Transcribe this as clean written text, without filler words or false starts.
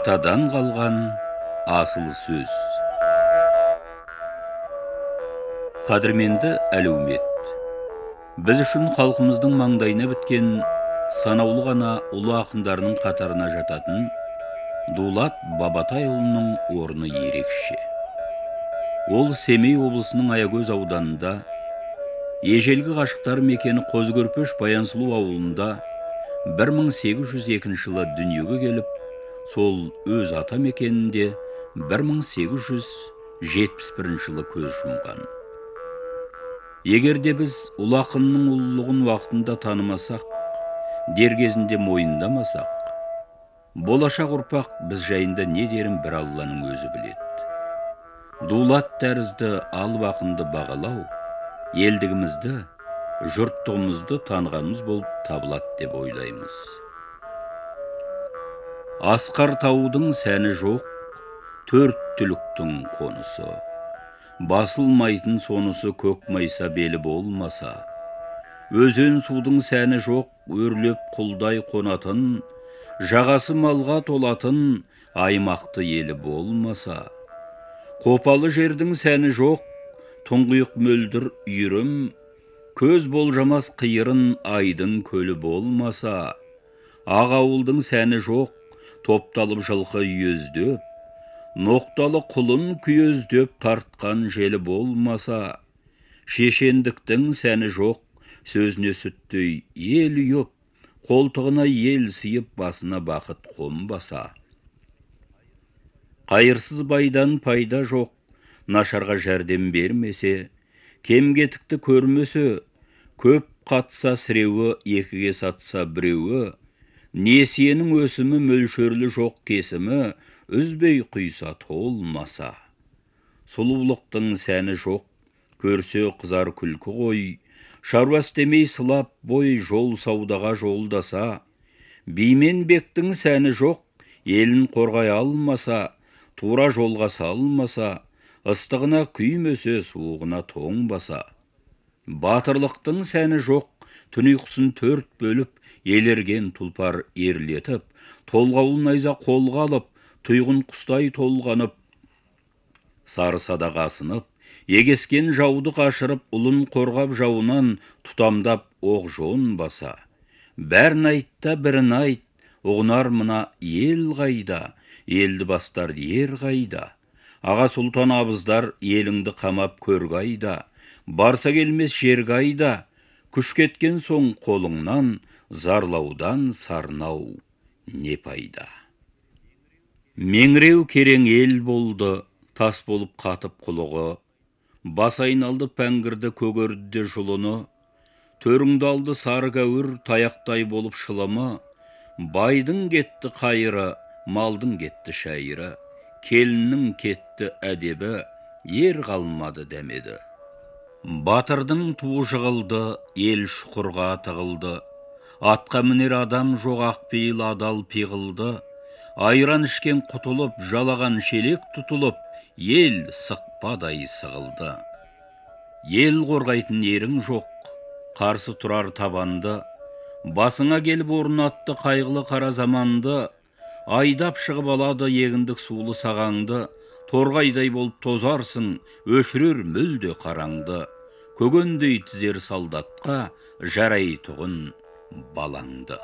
Атадан қалған асыл сөз. Қадірменді әлеумет. Біз үшін халқымыздың маңдайына біткен санаулы ғана ұлы ақындарының қатарына жататын Дулат Бабатайұлының орны ерекше. Ол Семей облысының Аягөз ауданында, ежелгі ғашықтар мекені Қозы-Көрпеш Баянсұлу ауылында 1802 жылы дүниеге келіп, сол өз ата мекенінде 1871 жылы көз жұмған. Егерде біз ұлы ақынның ұлылығын уақытында танымасақ, дер кезінде мойындамасақ, болашақ ұрпақ біз жайында не дерін бір Алланың өзі біледі. Дулат тәрізді алып ақынды бағалау, елдігімізді, жұрттығымызды танығанымыз болып табылады деп ойлаймыз. Асқар таудың сәні жоқ, төрт түліктің қонысы. Басылмайтын сонысы көк майса белі болмаса. Өзен судың сәні жоқ, өрлеп құлдай қонатын, жағасы малға толатын, аймақты елі болмаса. Қопалы жердің сәні жоқ, тұңғиық мөлдір үйірім, көз болжамас қиырын айдың көлі болмаса. Ағауылдың сәні жоқ, топталып жылқы үйездеп, ноқталы құлын күйездеп тартқан желі болмаса. Шешендіктің сәні жоқ, сөзіне сүттей ел үйіп, қолтығына ел сыйып, басына бақыт қонбаса. Қайырсыз байдан пайда жоқ, нашарға жәрдем бермесе, кем-кетікті көрмесе, көп қатса сіреуі, екіге сатса біреуі, несиенің өсімі мөлшерлі жоқ кесімі, үзбей құйса толмаса. Сұлулықтың сәні жоқ, көрсе қызар күлкі ғой, шаруа істемей сылап бой, жол саудаға жолдаса. Бимен бектің сәні жоқ, елін қорғай алмаса, тура жолға салмаса, ыстығына күймесе, суығына тоңбаса. Батырлықтың сәні жоқ, түн ұйқысын төрт бөліп, елерген тұлпар ерлетіп, толғауыл найза қолға алып, тұйғын құстай толғанып, сары садаға асынып, егескен жауды қашырып, ұлын қорғап жауынан тұтамдап оқ жон баса. Бәрін айтта бірін айт, ұғынар мына ел қайда, елді бастар ер қайда. Аға сұлтан абыздар еліңді қамап көргі айда, барса келмес жергі айда. Күш кеткен соң қолыңнан, зарлаудан сарнау не пайда. Меңіреу керең ел болды, тас болып қатып құлығы. Бас айналды пәңгірді көгерді жұлыны. Төріңді алды сары кәуір, таяқтай болып шылымы. Байдың кетті қайыры, малдың кетті шайыры. Келіннің кетті әдебі, ер қалмады дәмеді. Батырдың туы жығылды, ел шұқырға тығылды. Атқа мінер адам жоқ, ақпейіл адал пиғылды. Айран ішкен құтылып, жалаған шелек тұтылып, ел сықпадай сығылды. Ел қорғайтын ерің жоқ, қарсы тұрар табанды. Басыңа келіп орнатты қайғылы қара заманды. Айдап шығып алады егіндік сулы сағаңды. Торғайдай болып тозарсың, өшірер мүлде қараңды. Көгендей тізер солдатқа жарайтұғын балаңды.